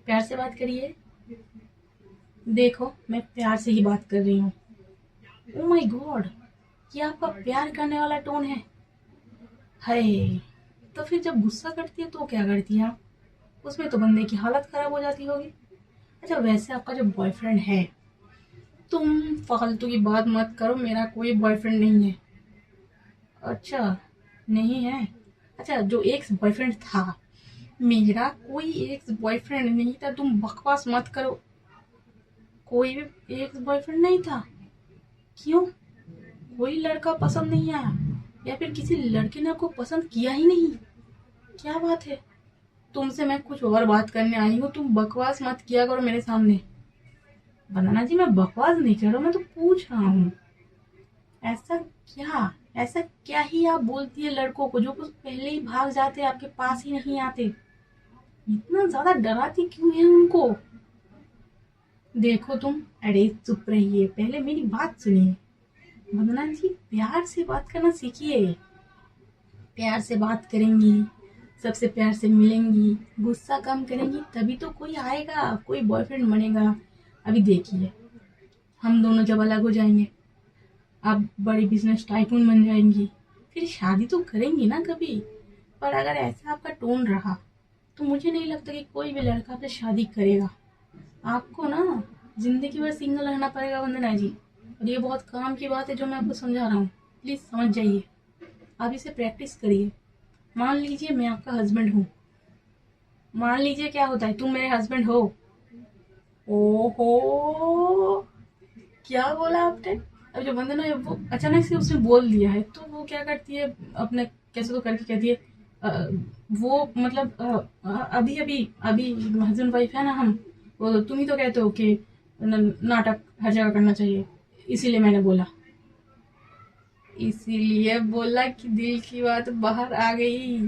प्यार से बात करिए। देखो मैं प्यार से ही बात कर रही हूँ। ओ माय गॉड, ये आपका प्यार करने वाला टोन है? हाय, तो फिर जब गुस्सा करती है तो क्या करती है आप? उसमें तो बंदे की हालत खराब हो जाती होगी। अच्छा वैसे आपका जो बॉयफ्रेंड है, तुम फालतू की बात मत करो, मेरा कोई बॉयफ्रेंड नहीं है। अच्छा नहीं है? अच्छा जो एक्स बॉयफ्रेंड था, मेरा कोई एक्स बॉयफ्रेंड नहीं था, तुम बकवास मत करो। कोई भी एक्स बॉयफ्रेंड नहीं था? क्यों? कोई लड़का पसंद नहीं आया, या फिर किसी लड़के ने आपको पसंद किया ही नहीं? क्या बात है, तुमसे मैं कुछ और बात करने आई हूँ, तुम बकवास मत किया करो मेरे सामने। वंदना जी मैं बकवास नहीं कर रहा हूँ, मैं तो पूछ रहा हूँ। ऐसा क्या, ऐसा क्या ही आप बोलती है लड़कों को जो कुछ पहले ही भाग जाते, आपके पास ही नहीं आते? इतना ज्यादा डराती क्यों है उनको? देखो तुम, अरे चुप रहिए, पहले मेरी बात सुनिए। वंदना जी प्यार से बात करना सीखिए, प्यार से बात करेंगी, सबसे प्यार से मिलेंगी, गुस्सा कम करेंगी, तभी तो कोई आएगा, कोई बॉयफ्रेंड बनेगा। अभी देखिए, हम दोनों जब अलग हो जाएंगे, आप बड़ी बिजनेस टाइकून बन जाएंगी, फिर शादी तो करेंगी ना कभी। पर अगर ऐसा आपका टोन रहा तो मुझे नहीं लगता कि कोई भी लड़का आपसे शादी करेगा। आपको ना जिंदगी भर सिंगल रहना पड़ेगा वंदना जी। और ये बहुत काम की बात है जो मैं आपको समझा रहा हूँ, प्लीज समझ जाइए। आप इसे प्रैक्टिस करिए। मान लीजिए मैं आपका हस्बैंड हूँ, मान लीजिए क्या होता है, तुम मेरे हस्बैंड हो। ओहो, क्या बोला आपने? अब जो वंदना है वो अचानक से उसने बोल दिया है तो वो क्या करती है, अपने कैसे तो करके कहती है "अ, वो मतलब अभी अभी अभी हस्बैंड वाइफ है ना हम, वो तुम ही तो कहते हो कि नाटक हर जगह करना चाहिए, इसीलिए मैंने बोला, इसीलिए बोला कि दिल की बात बाहर आ गई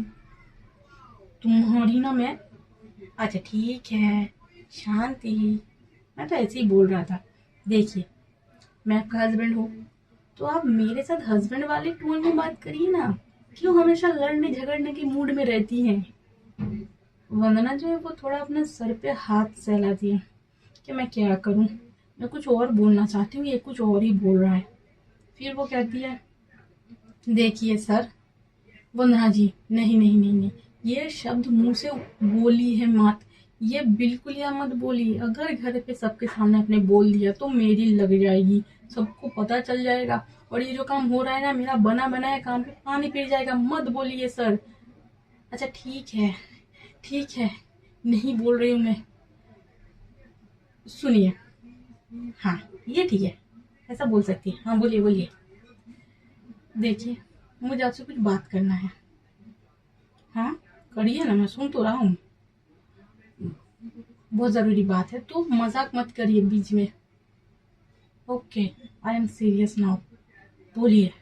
तुम्हारी ना मैं। अच्छा ठीक है, शांति, मैं तो ऐसे ही बोल रहा था। देखिए, मैं आपका हस्बैंड हूँ तो आप मेरे साथ हस्बैंड वाले टोन में बात करिए ना। क्यों हमेशा लड़ने झगड़ने के मूड में रहती हैं? वंदना जो है वो थोड़ा अपने सर पे हाथ सहलाती है कि मैं क्या करूं, मैं कुछ और बोलना चाहती हूँ, ये कुछ और ही बोल रहा है। फिर वो कहती है, देखिए सर, वंदना जी, नहीं नहीं नहीं नहीं, ये शब्द मुंह से बोली है मत, ये बिल्कुल या मत बोलिए। अगर घर पे सबके सामने आपने बोल दिया तो मेरी लग जाएगी, सबको पता चल जाएगा, और ये जो काम हो रहा है ना, मेरा बना बनाया काम पे पानी फिर जाएगा, मत बोलिए सर। अच्छा ठीक है, ठीक है, नहीं बोल रही हूँ मैं, सुनिए। हाँ, ये ठीक है, ऐसा बोल सकती है, हाँ बोलिए बोलिए। देखिए, मुझे आपसे कुछ बात करना है। हाँ, करिए ना, मैं सुन तो रहा हूँ। बहुत जरूरी बात है तो मजाक मत करिए बीच में। Okay, I am serious now, बोलिए,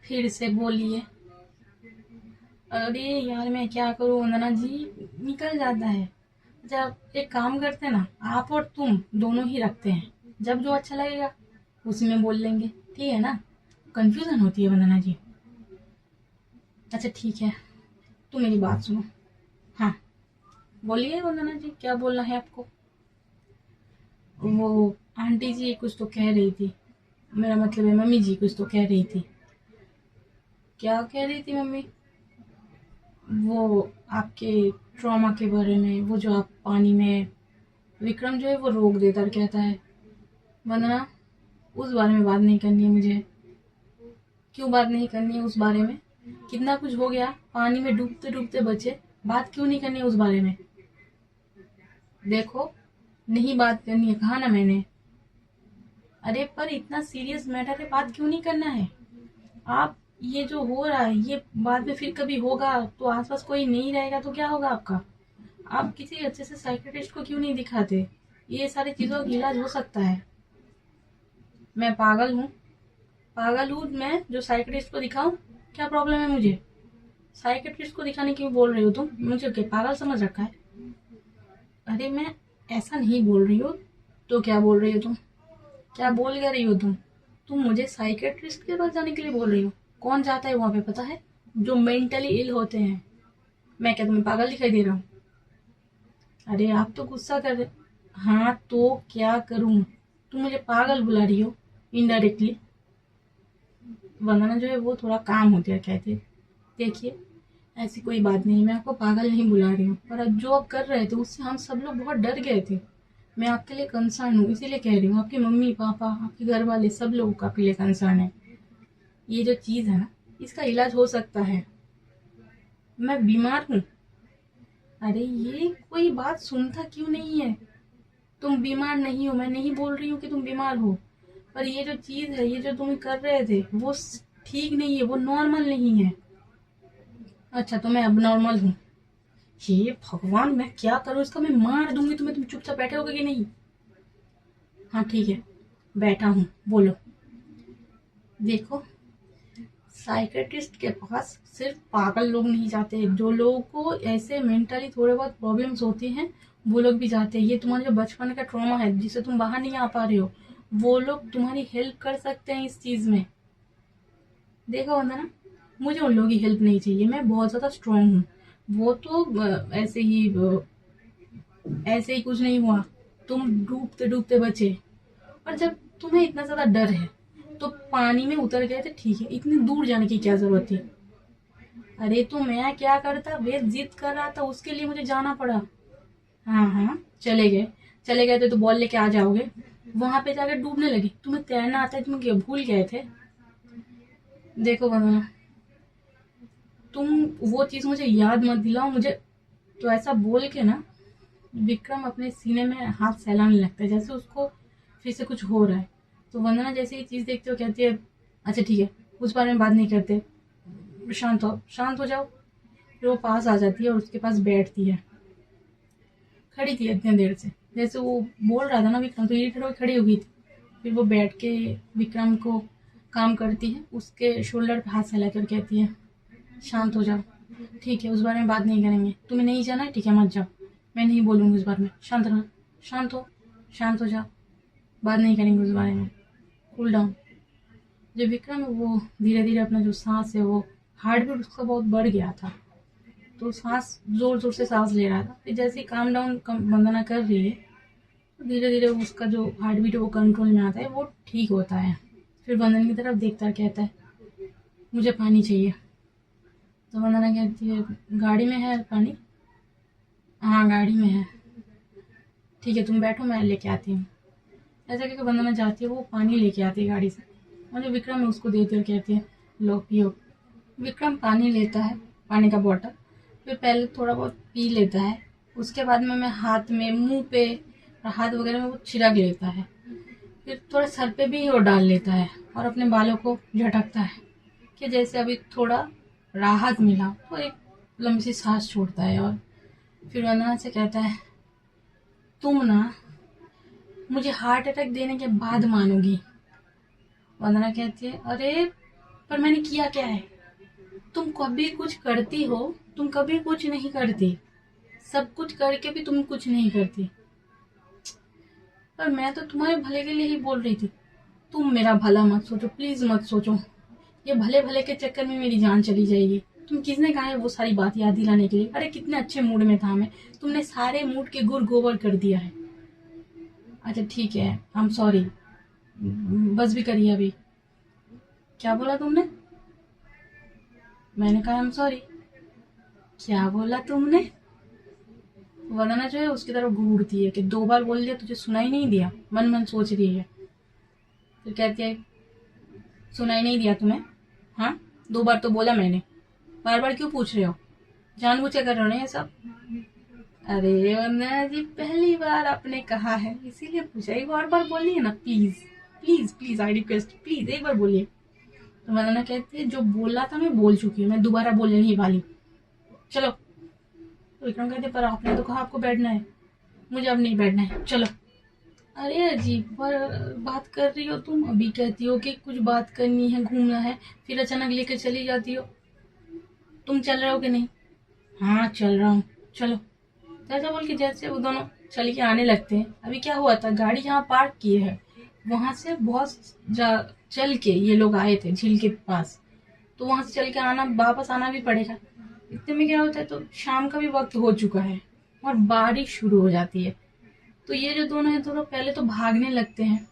फिर से बोलिए। अरे यार मैं क्या करूँ वंदना जी, निकल जाता है। जब एक काम करते हैं ना, आप और तुम दोनों ही रखते हैं, जब जो अच्छा लगेगा उसी में बोल लेंगे, ठीक है ना? कंफ्यूजन होती है वंदना जी। अच्छा ठीक है, तुम मेरी बात सुनो। हाँ, बोलिए वंदना जी, क्या बोलना है आपको? वो आंटी जी कुछ तो कह रही थी, मेरा मतलब है मम्मी जी कुछ तो कह रही थी। क्या कह रही थी मम्मी? वो आपके ट्रॉमा के बारे में, वो जो आप पानी में विक्रम जो है वो रोक देता और कहता है। वंदना, उस बारे में बात नहीं करनी है मुझे। क्यों बात नहीं करनी है उस बारे में? कितना कुछ हो गया, पानी में डूबते डूबते बचे, बात क्यों नहीं करनी है उस बारे में? देखो, नहीं बात करनी है कहा ना मैंने। अरे पर इतना सीरियस मैटर है, बात क्यों नहीं करना है? आप, ये जो हो रहा है ये बाद में फिर कभी होगा तो आसपास कोई नहीं रहेगा तो क्या होगा आपका? आप किसी अच्छे से साइकियाट्रिस्ट को क्यों नहीं दिखाते? ये सारी चीजों का इलाज हो सकता है। मैं पागल हूँ? पागल हूँ मैं जो साइकियाट्रिस्ट को दिखाऊं? क्या प्रॉब्लम है मुझे? साइकियाट्रिस्ट को दिखाने क्यों बोल रही हो तुम? मुझे क्या पागल समझ रखा है? अरे मैं ऐसा नहीं बोल रही हूँ। तो क्या बोल रही हो तुम? क्या बोल क्या रही हो तुम? तुम मुझे साइकियाट्रिस्ट के पास जाने के लिए बोल रही हो? कौन जाता है वहां पे पता है? जो मेंटली इल होते हैं। मैं क्या तुम्हें पागल दिखाई दे रहा हूँ? अरे आप तो गुस्सा कर रहे। हाँ तो क्या करूं? तुम मुझे पागल बुला रही हो इनडायरेक्टली। वंदना जो है वो थोड़ा काम होती है कहते। देखिए, ऐसी कोई बात नहीं, मैं आपको पागल नहीं बुला रही हूँ, पर अब जो आप कर रहे थे उससे हम सब लोग बहुत डर गए थे। मैं आपके लिए कंसर्न हूँ, इसीलिए कह रही हूँ। आपके मम्मी पापा, आपके घर वाले, सब लोग आपके लिए कंसर्न है। ये जो चीज है ना, इसका इलाज हो सकता है। मैं बीमार हूँ? अरे ये कोई बात सुनता क्यों नहीं है? तुम बीमार नहीं हो, मैं नहीं बोल रही हूँ कि तुम बीमार हो, पर ये जो चीज है, ये जो तुम कर रहे थे वो ठीक नहीं है, वो नॉर्मल नहीं है। अच्छा तो मैं अब नॉर्मल हूँ? हे भगवान, मैं क्या करूँ इसका? मैं मार दूंगी तुम्हें, तुम चुपचाप बैठे होगे कि नहीं? हाँ ठीक है, बैठा हूँ, बोलो। देखो, साइकेट्रिस्ट के पास सिर्फ पागल लोग नहीं जाते, जो लोगों को ऐसे मेंटली थोड़े बहुत प्रॉब्लम्स होती हैं वो लोग भी जाते हैं। ये तुम्हारे जो बचपन का ट्रॉमा है जिससे तुम बाहर नहीं आ पा रहे हो, वो लोग तुम्हारी हेल्प कर सकते हैं इस चीज में। देखो वंदना, मुझे उन लोगों की हेल्प नहीं चाहिए, मैं बहुत ज्यादा स्ट्रांग हूँ। वो तो ऐसे ही कुछ नहीं हुआ, तुम डूबते डूबते बचे। और जब तुम्हें इतना ज्यादा डर है तो पानी में उतर गए थे ठीक है, इतनी दूर जाने की क्या जरूरत थी? अरे तो मैं क्या करता, वे जिद कर रहा था उसके लिए मुझे जाना पड़ा। हाँ हाँ, चले गए। चले गए थे तो बॉल लेके आ जाओगे, वहां पे जाकर डूबने लगी। तुम्हें तैरना आता है, तुम क्या भूल गए थे? देखो वंदना, तुम वो चीज मुझे याद मत दिलाओ मुझे। तो ऐसा बोल के ना विक्रम अपने सीने में हाथ सहलाने लगता है, जैसे उसको फिर से कुछ हो रहा है। तो वंदना जैसे ये चीज देखते हो कहती है, अच्छा ठीक है, उस बारे में बात नहीं करते, शांत हो, शांत हो जाओ। फिर वो पास आ जाती है और उसके पास बैठती है। खड़ी थी इतने देर से, जैसे वो बोल रहा था ना विक्रम, तो इरिटेट होकर खड़ी हो गई थी। फिर वो बैठ के विक्रम को काम करती है, उसके शोल्डर पे हाथ सहला कर कहती है, शांत हो जाओ, ठीक है, उस बारे में बात नहीं करेंगे। तुम्हें नहीं जाना है, ठीक है, मत जाओ, मैं नहीं बोलूंगी उस बारे में, शांत रहो, शांत हो, शांत हो जाओ, बात नहीं करेंगे उस बारे में, कूल डाउन। जब विक्रम है वो धीरे धीरे अपना जो सांस है वो हार्ट बीट उसका बहुत बढ़ गया था, तो सांस जोर जोर से सांस ले रहा था। फिर जैसे ही काम डाउन वंदना कर रही है तो धीरे धीरे उसका जो हार्ट बीट है वो कंट्रोल में आता है, वो ठीक होता है। फिर वंदना की तरफ देखता कहता है, मुझे पानी चाहिए। तो वंदना कहती है, गाड़ी में है पानी? हाँ गाड़ी में है। ठीक है तुम बैठो, मैं लेके आती हूँ। ऐसा करके वंदना जाती है, वो पानी लेके आती है गाड़ी से, और जो विक्रम है उसको देती है और कहती है, लो पियो। विक्रम पानी लेता है, पानी का बॉटल, फिर पहले थोड़ा बहुत पी लेता है, उसके बाद में हाथ में, मुंह पे और हाथ वगैरह में वो छिड़क लेता है। फिर थोड़ा सर पे भी वो डाल लेता है और अपने बालों को झटकता है कि जैसे अभी थोड़ा राहत मिला, तो एक लंबी सी सांस छोड़ता है। और फिर वंदना से कहता है, तुम ना मुझे हार्ट अटैक देने के बाद मानोगी। वंदना कहती है, अरे पर मैंने किया क्या है? तुम कभी कुछ करती हो, तुम कभी कुछ नहीं करती, सब कुछ करके भी तुम कुछ नहीं करती। पर मैं तो तुम्हारे भले के लिए ही बोल रही थी। तुम मेरा भला मत सोचो, प्लीज मत सोचो, ये भले भले के चक्कर में मेरी जान चली जाएगी। तुम किसने कहा है वो सारी बात याद दिलाने के लिए? अरे कितने अच्छे मूड में था मैं, तुमने सारे मूड के गुड़ गोबर कर दिया है। अच्छा ठीक है, आई एम सॉरी, बस भी करिए अभी। क्या बोला तुमने? मैंने कहा आई एम सॉरी। क्या बोला तुमने? वंदना जो है उसकी तरफ घूरती है कि 2 बार बोल दिया, तुझे सुनाई नहीं दिया? मन मन सोच रही है। फिर कहती है, सुनाई नहीं दिया तुम्हें? हाँ, 2 बार तो बोला मैंने, बार बार क्यों पूछ रहे हो? जानबूझ के कर रहे हो ना ये सब? अरे वंदना जी, पहली बार आपने कहा है इसीलिए पूछा, एक और बार बोलिए ना please, please please, I request, please एक बार बोलिए। तो वंदना कहती है, जो बोला था मैं बोल चुकी हूँ, मैं दोबारा बोलने नहीं वाली, चलो। तो विक्रम कहते, पर आपने तो कहा आपको बैठना है। मुझे अब नहीं बैठना है, चलो। अरे अजीब पर बात कर रही हो तुम, अभी कहती हो कि कुछ बात करनी है, घूमना है, फिर अचानक लेकर चली जाती हो। तुम चल रहे हो कि नहीं? हाँ चल रहा हूँ, चलो। ऐसा बोल के जैसे वो दोनों चल के आने लगते हैं। अभी क्या हुआ था, गाड़ी जहाँ पार्क की है वहां से बहुत चल के ये लोग आए थे झील के पास, तो वहां से चल के आना, वापस आना भी पड़ेगा। इतने में क्या होता है, तो शाम का भी वक्त हो चुका है और बारिश शुरू हो जाती है। तो ये जो दोनों है दोनों पहले तो भागने लगते हैं,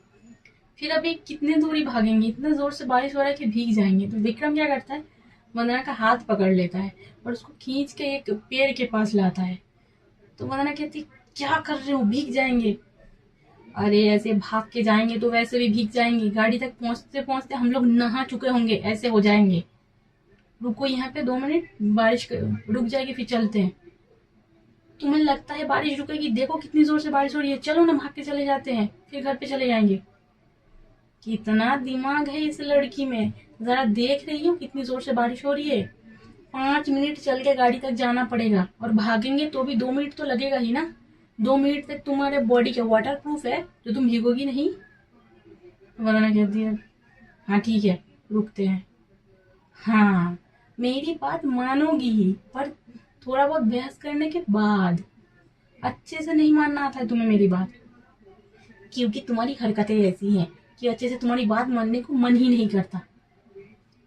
फिर अभी कितने दूरी भागेंगे, इतने जोर से बारिश हो रहा है कि भीग जाएंगे। तो विक्रम क्या करता है, वंदना का हाथ पकड़ लेता है और उसको खींच के एक पेड़ के पास लाता है। तो वंदना कहती, क्या कर रहे हो, भीग जाएंगे। अरे ऐसे भाग के जाएंगे तो वैसे भी भीग जाएंगे, गाड़ी तक पहुंचते पहुंचते हम लोग नहा चुके होंगे, ऐसे हो जाएंगे। रुको यहाँ पे 2 मिनट, रुक जाएगी फिर चलते हैं। तुम्हें लगता है बारिश रुकेगी? देखो कितनी जोर से बारिश हो रही है, चलो ना भाग के चले जाते हैं, फिर घर पे चले जाएंगे। कितना दिमाग है इस लड़की में, जरा देख रही हो कितनी जोर से बारिश हो रही है। 5 मिनट चल के गाड़ी तक जाना पड़ेगा और भागेंगे तो भी 2 मिनट तो लगेगा ही ना। 2 मिनट तक तुम्हारे बॉडी का वाटर प्रूफ है जो तुम भीगोगी नहीं। वरना कहती है, हाँ ठीक है, रुकते हैं। हाँ, मेरी बात मानोगी ही, पर थोड़ा बहुत बहस करने के बाद। अच्छे से नहीं मानना आता है तुम्हें मेरी बात, क्योंकि तुम्हारी हरकतें ऐसी हैं कि अच्छे से तुम्हारी बात मानने को मन ही नहीं करता।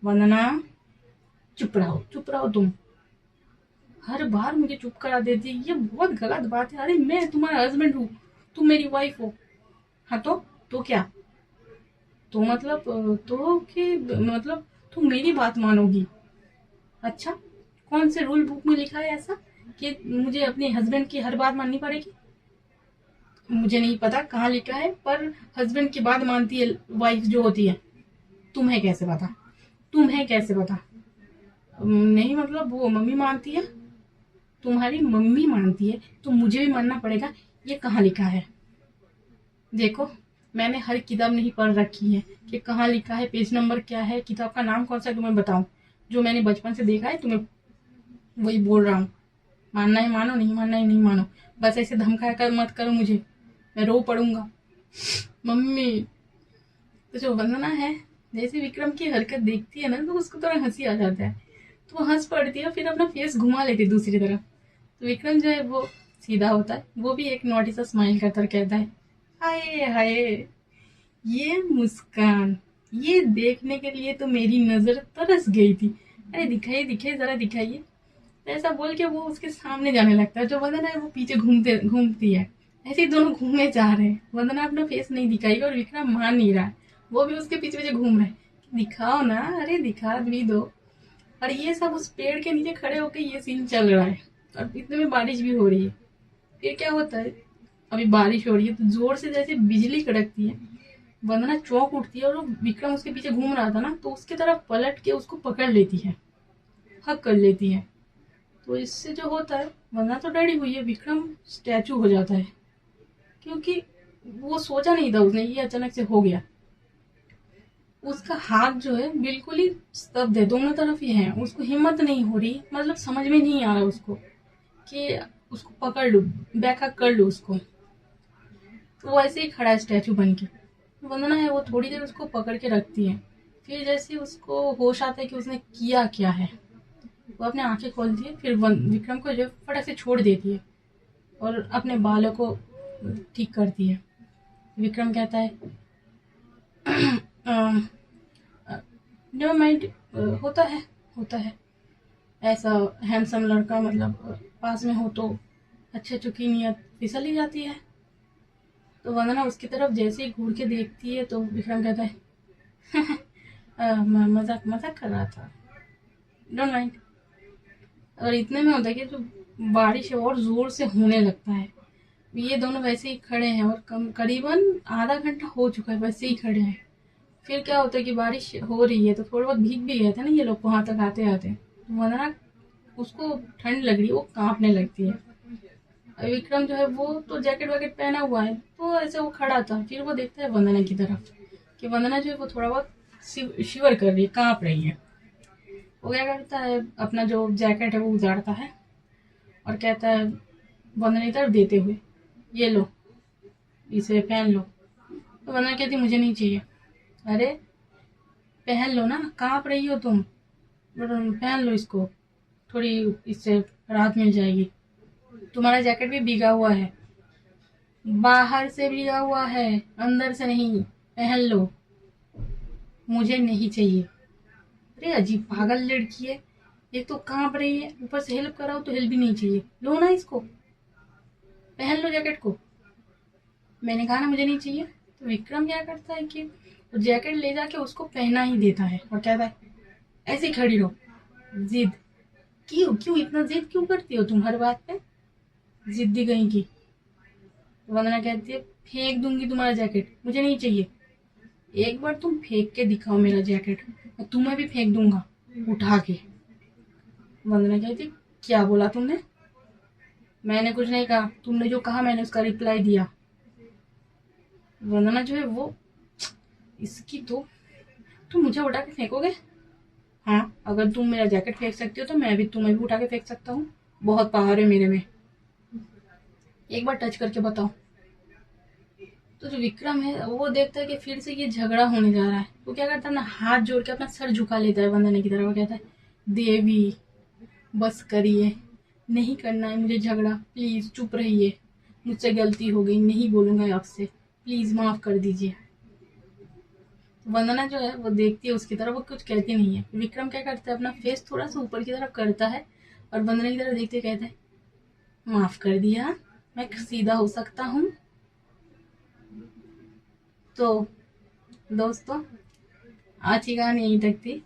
वंदना, चुप रहो तुम, हर बार मुझे चुप करा देती है, ये बहुत गलत बात है। अरे मैं तुम्हारा हस्बैंड हूँ, तुम मेरी वाइफ हो। हाँ तो क्या? तो मतलब तो कि मतलब तुम मेरी बात मानोगी? अच्छा, कौन से रूल बुक में लिखा है ऐसा कि मुझे अपने हस्बैंड की हर बात माननी पड़ेगी? मुझे नहीं पता कहाँ लिखा है, पर हस्बैंड की बात मानती है वाइफ जो होती है। तुम्हें कैसे पता? तुम्हें कैसे पता? नहीं मतलब वो मम्मी मानती है, तुम्हारी मम्मी मानती है तो मुझे भी मानना पड़ेगा, ये कहाँ लिखा है? देखो, मैंने हर किताब नहीं पढ़ रखी है कि कहाँ लिखा है, पेज नंबर क्या है, किताब का नाम कौन सा है, तुम्हें बताऊं? जो मैंने बचपन से देखा है तुम्हें वही बोल रहा हूँ। मानना है मानो, नहीं मानना है नहीं मानो। बस ऐसे धमकाया कर मत करो मुझे, मैं रो पड़ूंगा। मम्मी, तो जो वंदना है, जैसे विक्रम की हरकत देखती है ना तो उसको थोड़ा हंसी आ जाता है, तो वो हंस पड़ती है, फिर अपना फेस घुमा लेती है दूसरी तरफ। तो विक्रम जो है वो सीधा होता है, वो भी एक नोटी सा स्माइल करता और कहता है, हाय हाय, ये मुस्कान, ये देखने के लिए तो मेरी नजर तरस गई थी। अरे दिखाइए दिखाइए, जरा दिखाइए। तो ऐसा बोल के वो उसके सामने जाने लगता है। जो वंदना है वो पीछे घूमती है। ऐसे ही दोनों घूमने जा रहे हैं, वंदना अपना फेस नहीं दिखाई और विक्रम मान नहीं रहा है, वो भी उसके पीछे पीछे घूम रहे हैं। दिखाओ ना, अरे दिखा भी दो। और ये सब उस पेड़ के नीचे खड़े होकर ये सीन चल रहा है, और इतने में बारिश भी हो रही है। फिर क्या होता है, अभी बारिश हो रही है तो जोर से जैसे बिजली कड़कती है, वंदना चौंक उठती है, और वो विक्रम उसके पीछे घूम रहा था ना तो उसकी तरफ पलट के उसको पकड़ लेती है, हक कर लेती है। तो इससे जो होता है, वंदना तो डरी हुई है, विक्रम स्टैचू हो जाता है, क्योंकि वो सोचा नहीं था उसने, ये अचानक से हो गया। उसका हाथ जो है बिल्कुल ही स्तब्ध है, दोनों तरफ ही है, उसको हिम्मत नहीं हो रही, मतलब समझ में नहीं आ रहा उसको कि उसको पकड़ लूं, बैक हक कर लूं उसको। तो वो ऐसे ही खड़ा है स्टैचू बन के। वंदना है वो थोड़ी देर उसको पकड़ के रखती है, फिर जैसे उसको होश आता है कि उसने किया क्या है, वो अपने आंखें खोलती है, फिर विक्रम को जो है फटक से छोड़ देती है और अपने बालों को ठीक करती है। विक्रम कहता है, नो माइंड, होता है, होता है, ऐसा हैंडसम लड़का मतलब पास में हो तो अच्छे चुकी नियत फिसल ही जाती है। तो वंदना उसकी तरफ जैसे ही घूर के देखती है तो विक्रम कहता है, मजाक मजाक कर रहा था, डोंट माइंड। और इतने में होता है कि जो बारिश है और जोर से होने लगता है। ये दोनों वैसे ही खड़े हैं और करीबन आधा घंटा हो चुका है वैसे ही खड़े हैं। फिर क्या होता है कि बारिश हो रही है तो थोड़ा बहुत भीग भी गए थे ना ये लोग वहां तक आते आते। वंदना, उसको ठंड लग रही है, वो कांपने लगती है। और विक्रम जो है वो तो जैकेट वैकेट पहना हुआ है, तो ऐसे वो खड़ा था, फिर वो देखता है वंदना की तरफ कि वंदना जो है वो थोड़ा बहुत शिवर कर रही है, कांप रही है। वो क्या करता है, अपना जो जैकेट है वो उतारता है और कहता है वंदना की तरफ देते हुए, ये लो, इसे पहन लो। तो वंदना कहती मुझे नहीं चाहिए। अरे पहन लो ना, कांप रही हो तुम, पहन लो इसको, थोड़ी इससे राहत मिल जाएगी। तुम्हारा जैकेट भी भीगा हुआ है, बाहर से भीगा हुआ है, अंदर से नहीं, पहन लो। मुझे नहीं चाहिए। अरे अजीब पागल लड़की है, एक तो कांप रही है, ऊपर से हेल्प कराओ तो हेल्प भी नहीं चाहिए। लो ना इसको, पहन लो जैकेट को। मैंने कहा ना मुझे नहीं चाहिए। तो विक्रम क्या करता है कि जैकेट ले जाके उसको पहना ही देता है और कहता है, ऐसे ही खड़ी रहो, जिद, क्यों क्यों इतना जिद क्यों करती हो तुम हर बात पे, जिद्दी कहीं की। वंदना कहती है, फेंक दूंगी तुम्हारा जैकेट, मुझे नहीं चाहिए। एक बार तुम फेंक के दिखाओ मेरा जैकेट, मैं तुम्हें भी फेंक दूंगा उठा के। वंदना कहती, क्या बोला तुमने? मैंने कुछ नहीं कहा, तुमने जो कहा मैंने उसका रिप्लाई दिया। वंदना जो है वो, इसकी तो, तुम मुझे उठा के फेंकोगे? हाँ, अगर तुम मेरा जैकेट फेंक सकती हो तो मैं भी तुम्हें भी उठा के फेंक सकता हूँ, बहुत पावर है मेरे में, एक बार टच करके बताओ। तो जो विक्रम है वो देखता है कि फिर से ये झगड़ा होने जा रहा है, वो क्या करता है ना, हाथ जोड़ के अपना सर झुका लेता है वंदना की तरफ, वो कहता है, देवी बस करिए, नहीं करना है मुझे झगड़ा, प्लीज चुप रहिए, मुझसे गलती हो गई, नहीं बोलूंगा आपसे, प्लीज माफ कर दीजिए। वंदना जो है वो देखती है उसकी तरफ, वो कुछ कहती नहीं है। विक्रम क्या करता है, अपना फेस थोड़ा सा ऊपर की तरफ करता है और वंदना की तरफ देखते कहता है, माफ कर दिया, मैं सीधा हो सकता हूँ। तो दोस्तों, आज की कहानी यहीं तक थी।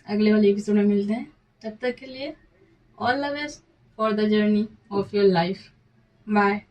अगले वाले एपिसोड में मिलते हैं। तब तक के लिए all the best for the journey of your life. Bye.